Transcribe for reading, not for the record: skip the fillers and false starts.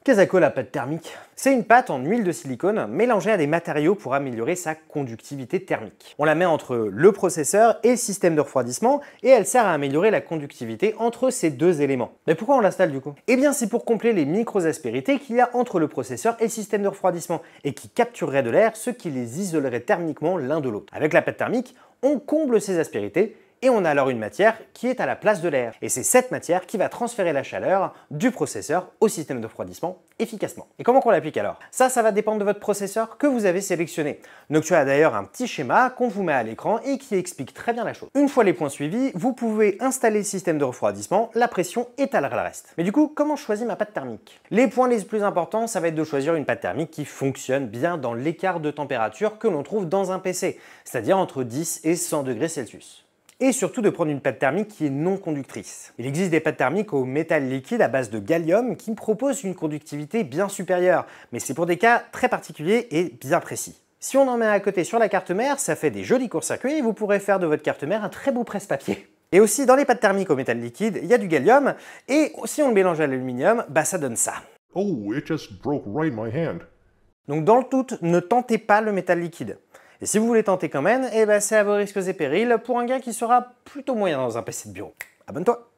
Qu'est-ce que la pâte thermique? C'est une pâte en huile de silicone mélangée à des matériaux pour améliorer sa conductivité thermique. On la met entre le processeur et le système de refroidissement et elle sert à améliorer la conductivité entre ces deux éléments. Mais pourquoi on l'installe du coup? Eh bien c'est pour combler les micro-aspérités qu'il y a entre le processeur et le système de refroidissement et qui captureraient de l'air, ce qui les isolerait thermiquement l'un de l'autre. Avec la pâte thermique, on comble ces aspérités et on a alors une matière qui est à la place de l'air. Et c'est cette matière qui va transférer la chaleur du processeur au système de refroidissement efficacement. Et comment qu'on l'applique alors? Ça va dépendre de votre processeur que vous avez sélectionné. Noctua a d'ailleurs un petit schéma qu'on vous met à l'écran et qui explique très bien la chose. Une fois les points suivis, vous pouvez installer le système de refroidissement, la pression étalera le reste. Mais du coup, comment je choisis ma pâte thermique? Les points les plus importants, ça va être de choisir une pâte thermique qui fonctionne bien dans l'écart de température que l'on trouve dans un PC, c'est-à-dire entre 10 et 100 degrés Celsius. Et surtout de prendre une pâte thermique qui est non conductrice. Il existe des pâtes thermiques au métal liquide à base de gallium qui proposent une conductivité bien supérieure, mais c'est pour des cas très particuliers et bien précis. Si on en met à côté sur la carte mère, ça fait des jolis courts-circuits et vous pourrez faire de votre carte mère un très beau presse-papier. Et aussi dans les pâtes thermiques au métal liquide, il y a du gallium, et si on le mélange à l'aluminium, ça donne ça. Oh, it just broke right in my hand. Donc dans le doute, ne tentez pas le métal liquide. Et si vous voulez tenter quand même, c'est à vos risques et périls pour un gain qui sera plutôt moyen dans un PC de bureau. Abonne-toi!